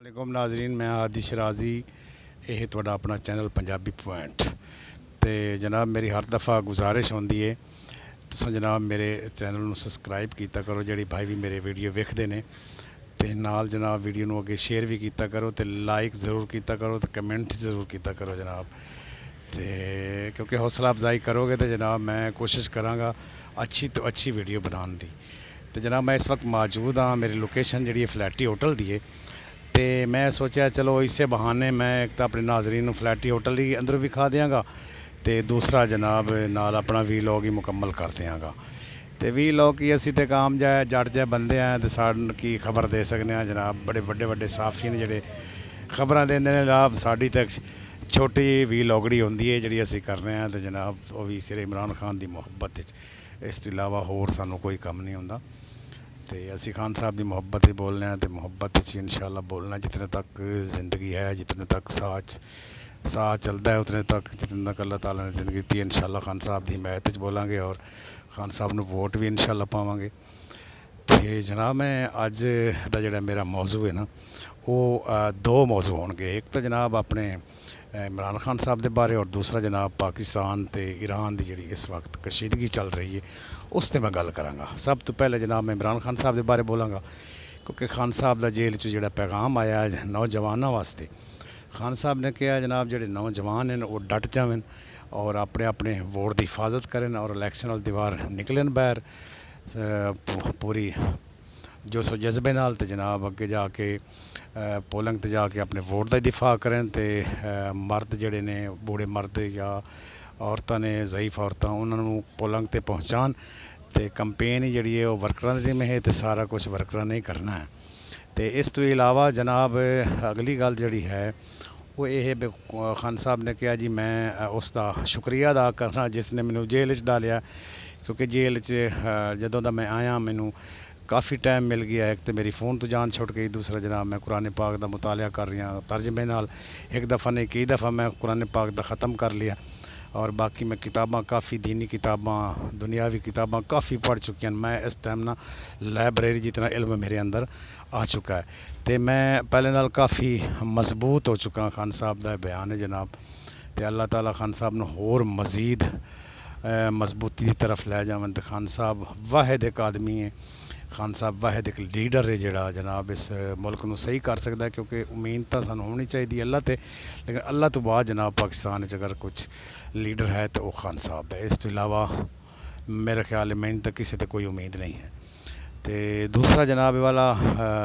वालेकुम नाजरीन, मैं आदि शराजी। यह तुहाडा अपना चैनल पंजाबी पॉइंट। तो जनाब मेरी हर दफ़ा गुजारिश होंदी है तुस जनाब मेरे चैनल में सबसक्राइब किया करो जेडी भाई भी मेरे वीडियो वेखते हैं। तो नाल जनाब वीडियो में अगे शेयर भी किया करो, तो लाइक ज़रूर किया करो, तो कमेंट ज़रूर किया करो जनाब। तो क्योंकि हौसला अफजाई करोगे तो जनाब मैं कोशिश कराँगा अच्छी तो अच्छी वीडियो बनाने की। तो जनाब मैं इस वक्त मौजूद हाँ, मेरी लोकेशन जी फ्लैटी होटल की है। तो मैं सोचा चलो इस बहाने मैं एक तो अपने नाजरीन फ्लैटी होटल ही अंदरों विखा देंगा, तो दूसरा जनाब नाल अपना वीलॉग ही मुकम्मल कर देंगा। तो वीलॉग की असी तो काम जाए जट जाए बंदे हैं, तो सानू की खबर दे सकते हैं जनाब। बड़े बड़े बड़े साफी ने जोड़े खबर देंगे ने जनाब। साड़ी तो छोटी वीलॉगड़ी होंगी है जी असी कर रहे हैं, तो जनाब वो भी सिर इमरान खान की मुहब्बत। इस तो इलावा होर सानू कोई कम नहीं होंदा। तो असी खान साहब की मुहब्बत ही बोलने हैं, तो मुहब्बत इंशाअल्लाह बोलना जितने तक ज़िंदगी है, जितने तक साह चलता है उतने तक, जितने तक अल्लाह ताला ने ज़िंदगी दी इंशाअल्लाह खान साहब की हिमायत बोलांगे और खान साहब को वोट भी इंशाअल्लाह पावांगे। तो जनाब मैं अज का जोड़ा मेरा मौजू है ना, वो दो मौजू होंगे। एक तो जनाब अपने इमरान खान साहब के बारे, और दूसरा जनाब पाकिस्तान तो ईरान की जी इस वक्त कशीदगी चल रही है उस पर मैं गल कराँगा। सब तो पहले जनाब मैं इमरान खान साहब के बारे बोलाँगा, क्योंकि खान साहब का जेल जो पैगाम आया है नौजवानों वास्ते। खान साहब ने कहा जनाब जोड़े नौजवान हैं वो डट जावन और अपने अपने वोट की हिफाजत करें और इलैक्शन वाली दीवार निकलन बाहर पूरी जो सो जज्बे नाल। तो जनाब अगे जाके पोलिंग ते जाके अपने वोट का दिफा करें। तो मर्द जोड़े ने बूढ़े मर्द या औरतां ने ज़ईफ औरतां उन्होंने पोलिंग ते पहुँचान। तो कंपेन ही जी वर्करां जिम्मे है, तो सारा कुछ वर्करां ने ही करना है। तो इस तो इलावा जनाब अगली गल जी है वो ये खान साहब ने कहा जी मैं उसका शुक्रिया अदा करना जिसने मैनू जेल डालिया, क्योंकि जेल जदों का मैं आया मैनू काफ़ी टाइम मिल गया। एक तो मेरी फ़ोन तो जान छुट गई, दूसरा जनाब मैं कुरान पाक का मुतालिया कर रही हाँ तर्जमे नाल। एक दफ़ा नहीं कई दफ़ा मैं कुरान पाक का ख़त्म कर लिया, और बाकी मैं किताबां काफ़ी दीनी किताबां दुनियावी किताबां काफ़ी पढ़ चुकी हैं। मैं इस टाइम ना लाइब्रेरी जितना इल्म मेरे अंदर आ चुका है। तो मैं पहले नाल काफ़ी मजबूत हो चुका। खान साहब का बयान है जनाब, तो अल्लाह ताला खान साहब ने होर मज़ीद मजबूती की तरफ लै जावन। तो खान साहब वाहिद एक आदमी है, खान साहब वाहिद एक लीडर है जोड़ा जनाब इस मुल्क को सही कर सकता है। क्योंकि उम्मीद तो सानू होनी चाहिए अल्लाह ते, लेकिन अल्लाह तो बाद जनाब पाकिस्तान अगर कुछ लीडर है तो वह खान साहब है। इस तो इलावा मेरे ख्याल में मैंने तो किसी तो कोई उम्मीद नहीं है। तो दूसरा जनाब वाला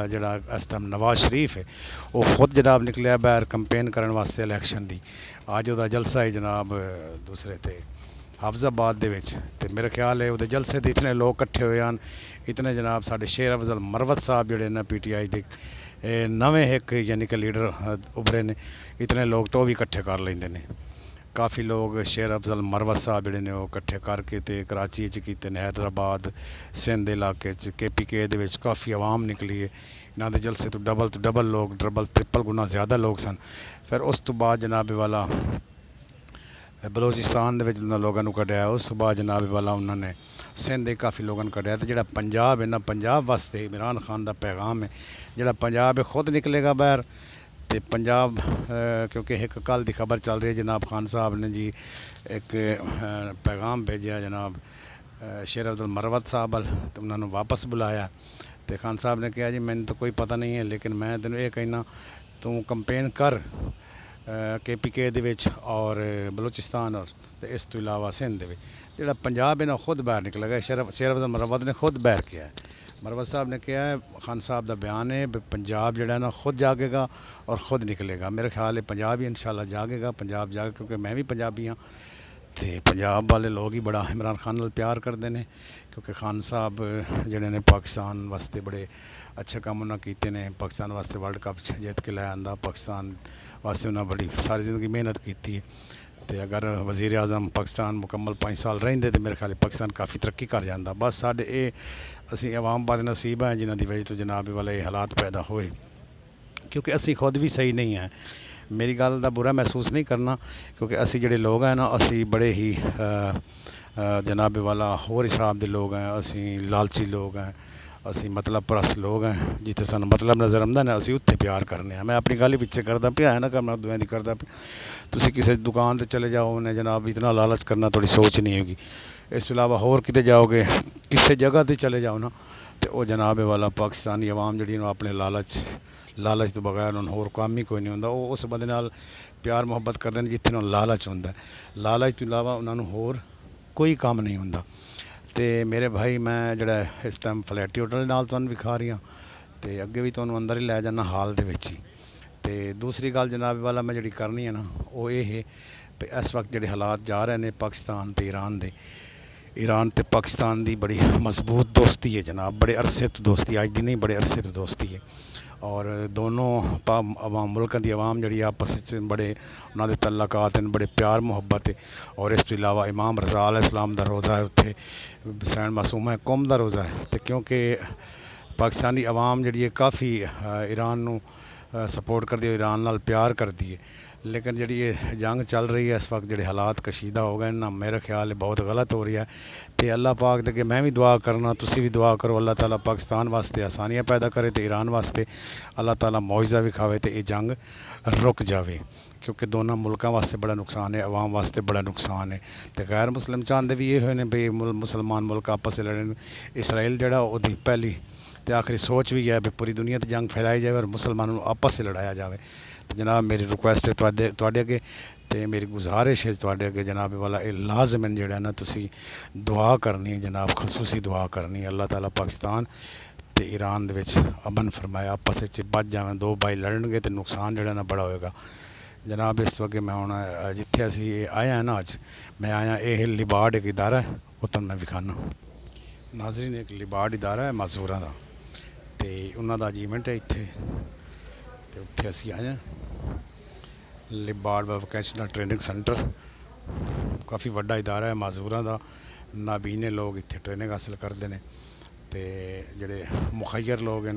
जड़ा इस टाइम नवाज शरीफ है, वो खुद जनाब निकलिया बाहर कंपेन करने वास्ते इलैक्शन की। अज वह जलसा है जनाब दूसरे ते हाफजाबाद दे विच। ते मेरे ख्याल है वो जलसे ते इतने लोग कट्ठे हुए हैं, इतने जनाब साढ़े शेर अफजल मरवत साहब जोड़े ना PTI के नवे एक यानी कि लीडर उभरे ने, इतने लोग तो भी कट्ठे कर लेंदे ने। काफ़ी लोग शेर अफजल मरवत साहब जोड़े ने वो कट्ठे करके ते कराची कीते ने, हैदराबाद सिंध इलाके KPK दे विच काफ़ी आवाम निकली है। इन्हों के जलसे तो डबल लोग डबल ट्रिपल गुना ज़्यादा लोग सन। फिर उस तो बाद जनाब वाला बलोचिस्तान के लोगों को कढ़िया, उस बाद जनाब वाला उन्होंने सिंध के काफ़ी लोगों को कढ़िया। तो जो पंजाब है ना, पंजाब वास्ते इमरान खान का पैगाम है जोड़ा पंजाब है खुद निकलेगा बाहर। तो पंजाब क्योंकि एक कल की खबर चल रही है जनाब खान साहब ने जी एक पैगाम भेजा जनाब शेर अफजल मरवत साहब वाल, तो उन्होंने वापस बुलाया। तो खान साहब ने कहा जी मैंने तो कोई पता नहीं है, लेकिन मैं तेन ये कहना तू कंपेन कर KPK दे विच और बलोचिस्तान और तो इस तो इलावा सिंध दे विच। जोड़ा पंजाब है ना खुद बाहर निकलेगा। शेर अफजल मरवत ने खुद बाहर किया है। मरवत साहब ने कहा है खान साहब का बयान है पंजाब जोड़ा ना खुद जागेगा और ख़ुद निकलेगा। मेरे ख्याल है पंजाब ही इंशाअल्लाह जागेगा, पंजाब जागे, क्योंकि मैं भी पंजाबी हाँ। तो पंजाब वाले लोग ही बड़ा इमरान खान नाल प्यार करते हैं, क्योंकि खान साहब जोड़े ने पाकिस्तान वास्ते बड़े अच्छे काम उन्होंने किए ने। पाकिस्तान वास्ते वर्ल्ड कप जीत के लै आंदा, पाकिस्तान वास्ते उन्हें बड़ी सारी जिंदगी मेहनत की है। तो अगर वज़ीर आज़म पाकिस्तान मुकम्मल 5 साल रेंदे तो मेरे ख्याल पाकिस्तान काफ़ी तरक्की कर जाता। बस साढ़े ये असी आवाम बद नसीब हैं जिन्हों की वजह तो जनाब वाले हालात पैदा होए, क्योंकि असी खुद भी सही नहीं हैं। मेरी गल का बुरा महसूस नहीं करना, क्योंकि असी जोड़े लोग हैं ना असी बड़े ही जनाब वाला होर हिसाब के लोग हैं। असी लालची लोग हैं, ਅਸੀਂ ਮਤਲਬ ਪ੍ਰਸ ਲੋਕ ਹਾਂ, ਜਿੱਥੇ ਸਾਨੂੰ ਮਤਲਬ ਨਜ਼ਰ ਆਉਂਦਾ ਨਾ ਅਸੀਂ ਉੱਥੇ ਪਿਆਰ ਕਰਨੇ ਆ। ਮੈਂ ਆਪਣੀ ਗੱਲ ਹੀ ਪਿੱਛੇ ਕਰਦਾ ਪਿਆ ਨਾ ਕੰਮ ਦੁਆ ਦੀ ਕਰਦਾ ਪਿਆ। ਤੁਸੀਂ ਕਿਸੇ ਦੁਕਾਨ 'ਤੇ ਚਲੇ ਜਾਓ ਉਹਨੇ ਜਨਾਬ ਇਤਨਾ ਲਾਲਚ ਕਰਨਾ, ਤੁਹਾਡੀ ਸੋਚ ਨਹੀਂ ਹੋਗੀ। ਇਸ ਤੋਂ ਇਲਾਵਾ ਹੋਰ ਕਿਤੇ ਜਾਓਗੇ, ਕਿਸੇ ਜਗ੍ਹਾ 'ਤੇ ਚਲੇ ਜਾਓ ਨਾ, ਤੇ ਉਹ ਜਨਾਬ ਇਹ ਵਾਲਾ ਪਾਕਿਸਤਾਨੀ ਆਵਾਮ ਜਿਹੜੀ ਨੂੰ ਆਪਣੇ ਲਾਲਚ ਤੋਂ ਬਗੈਰ ਉਹਨਾਂ ਨੂੰ ਹੋਰ ਕੰਮ ਹੀ ਕੋਈ ਨਹੀਂ ਹੁੰਦਾ। ਉਹ ਉਸ ਬੰਦੇ ਨਾਲ ਪਿਆਰ ਮੁਹੱਬਤ ਕਰਦੇ ਨੇ ਜਿੱਥੇ ਉਹਨਾਂ ਨੂੰ ਲਾਲਚ ਹੁੰਦਾ। ਲਾਲਚ ਤੋਂ ਇਲਾਵਾ ਉਹਨਾਂ ਨੂੰ ਹੋਰ ਕੋਈ ਕੰਮ ਨਹੀਂ ਹੁੰਦਾ। ਤੇ ਮੇਰੇ ਭਾਈ ਮੈਂ ਜਿਹੜਾ ਇਸ ਟਾਈਮ ਫਲੈਟੀ ਹੋਟਲ ਨਾਲ ਤੁਹਾਨੂੰ ਵਿਖਾ ਰਹੀ ਹਾਂ, ਤੇ ਅੱਗੇ ਵੀ ਤੁਹਾਨੂੰ ਅੰਦਰ ਹੀ ਲੈ ਜਾਣਾ ਹਾਲ ਦੇ ਵਿੱਚ ਹੀ। ਤੇ ਦੂਸਰੀ ਗੱਲ ਜਨਾਬ ਵਾਲਾ ਮੈਂ ਜਿਹੜੀ ਕਰਨੀ ਹੈ ਨਾ ਉਹ ਇਹ ਹੈ ਵੀ ਇਸ ਵਕਤ ਜਿਹੜੇ ਹਾਲਾਤ ਜਾ ਰਹੇ ਨੇ ਪਾਕਿਸਤਾਨ ਤੇ ਈਰਾਨ ਦੇ, ईरान ते पाकिस्तान की बड़ी मजबूत दोस्ती है जनाब, बड़े अरसे तो दोस्ती, अज दी नहीं बड़े अरसे तो दोस्ती है। और दोनों अवाम मुल्कों की आवाम जी आपस में बड़े उन्होंने तल्लकात हैं, बड़े प्यार मुहब्बत है। और इस तो इलावा इमाम रज़ा अलैहिस्सलाम का रोज़ा है, उत्थे हुसैन मासूम है कौम का रोज़ा है। तो क्योंकि पाकिस्तानी आवाम जी काफ़ी ईरान नू सपोर्ट करती है, ईरान नाल प्यार करती है। लेकिन जी ये जंग चल रही है इस वक्त, जो हालात कशीदा हो गए ना, मेरा ख्याल है बहुत गलत हो रही है। तो अल्लाह पाक दे के मैं भी दुआ करना, तुसी भी दुआ करो, अल्लाह ताला पाकिस्तान वास्ते आसानियाँ पैदा करे, तो ईरान वास्ते अल्लाह ताला मुआवजा विखावे, तो ये जंग रुक जाए। क्योंकि दोनों मुल्कों वास्ते बड़ा नुकसान है, अवाम वास्ते बड़ा नुकसान है। तो गैर मुस्लिम चाहते भी ये हुए ने भी मुसलमान मुल्क आपस में लड़े। इसराइल जड़ा ओदी पहली तो आखिरी सोच भी है भी पूरी दुनिया तो जंग फैलाई जाए और मुसलमानों आपस से लड़ाया जाए। तो जनाब मेरी रिक्वेस्ट है तुहाडे अगे, तो मेरी गुजारिश है तुहाडे अगे जनाब वाला ये लाजम है जोड़ा ना तुसी दुआ करनी है जनाब, खसूसी दुआ करनी है। अल्लाह ताला पाकिस्तान तो ईरान दे विच अमन फरमाए, आपस में बच जाए, दो भाई लड़नगे तो नुकसान जोड़ा ना बड़ा होएगा जनाब। इस तो अगे मैं हूँ जिथे असी आया है ना, अज मैं आया ये लिबार्ड एक इदारा है, वो तुहानूं मैं विखाना। नाजरीन एक लिबार्ड इदारा है माजूरा का, तो उन्होंने अज इवेंट है इत्थे, तो उत्थे असी आए लिबार्ड वोकेशनल ट्रेनिंग सेंटर। काफ़ी वड्डा इदारा है माजूरा का, नाबीने लोग इत्थे ट्रेनिंग हासिल करते हैं, तो जोड़े मुखैर लोग हैं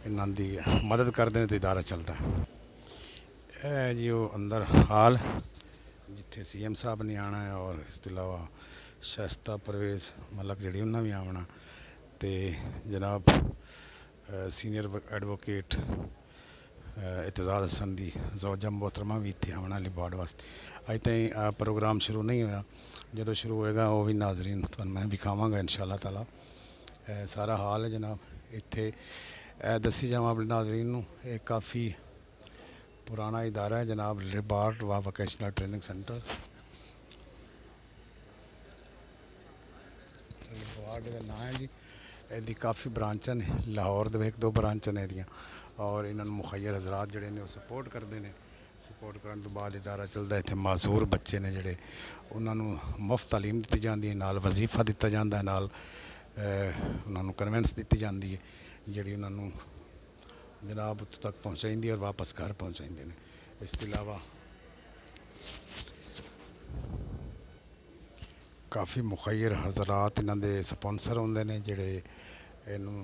इन्हों की मदद करते हैं, तो इदारा चलता है। जी वो अंदर हाल जिथे CM साहब ने आना है, और इस तो इलावा शाइस्ता परवेज़ मलक जी उन्हें भी आना, तो जनाब सीनियर एडवोकेट इतजाज हसन दी जोजा मोहतरमा भी इतने आना लिबार्ड वास्ते। अज तक प्रोग्राम शुरू नहीं होया, जो शुरू होएगा वो भी नाजरीन तुहानूं मैं विखावांगा इंशाअल्लाह ताला। सारा हाल है जनाब इत्थे दसी जावां अपने नाजरीन नूं, ये काफ़ी पुराना इदारा है जनाब लिबार्ड वोकेशनल ट्रेनिंग सेंटर। लिबार्ड का नाम है जी, यदी काफ़ी ब्रांचा ने, लाहौर दे एक दो ब्रांचा ने एदियां, और इन्होंने मुखैर हजरात जोड़े ने सपोर्ट करते हैं। सपोर्ट करने तो बाद इदारा चलता, इतने माजूर बच्चे ने जोड़े उन्होंने मुफ्त तालीम दी जाती है, नाल वजीफा दिता जाता है, नाल उन्होंने कन्वेंस दी जाती है जी उन्होंने जनाब उत्थों तक पहुँचाई और वापस घर पहुँचाते हैं। इस तो इलावा काफ़ी मुखैर हजरात इन्हों के स्पॉन्सर होंगे ने जोड़े इनू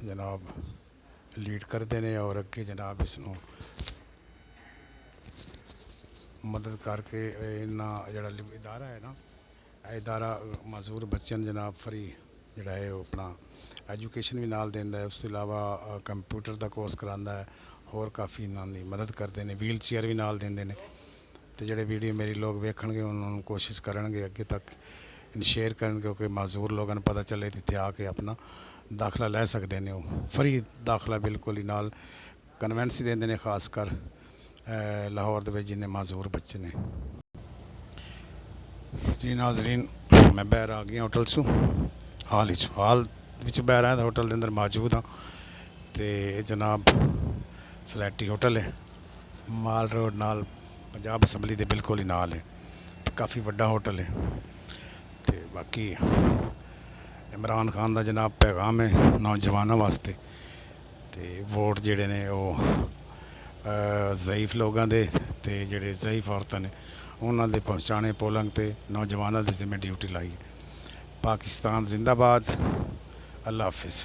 जनाब लीड करते हैं, और अगे जनाब इसनों मदद करके इन्ना जड़ा इदारा है ना, इदारा माजूर बच्चों जनाब फ्री जड़ा है वो अपना एजुकेशन भी नाल देंदा है। उस तो इलावा कंप्यूटर का कोर्स करांदा है, होर काफ़ी इन्होंने मदद करते हैं, व्हील चेयर भी नाल देंदे ने। तो जोड़े वीडियो मेरी लोग वेखणगे उन्होंने कोशिश करेंगे अगे तक शेयर करेंगे, क्योंकि माजूर लोगों ने पता चले इतने आके अपना दाखला लै सकते हैं। वो फ्री दाखला बिल्कुल ही नाल कन्वेंस ही देंदे ने, खासकर लाहौर दे जिन्ने माजूर बच्चे ने। जी नाजरीन मैं बहर आ गया होटल सू, हाल विच बहर आया होटल के अंदर मौजूद हाँ। तो जनाब फ्लैटी होटल है, माल रोड नाल पंजाब असैम्बली के बिल्कुल ही नाल है, काफ़ी वड्डा होटल है। तो बाकी इमरान खान का जनाब पैगाम है नौजवानों वास्ते, तो वोट जोड़े ने वो ज़ईफ लोगों के, तो जोड़े ज़ईफ औरतां ने उन्होंने पहुँचाने पोलिंग ते नौजवानों के जिम्मे ड्यूटी लाई। पाकिस्तान जिंदाबाद, अल्लाह हाफिज़।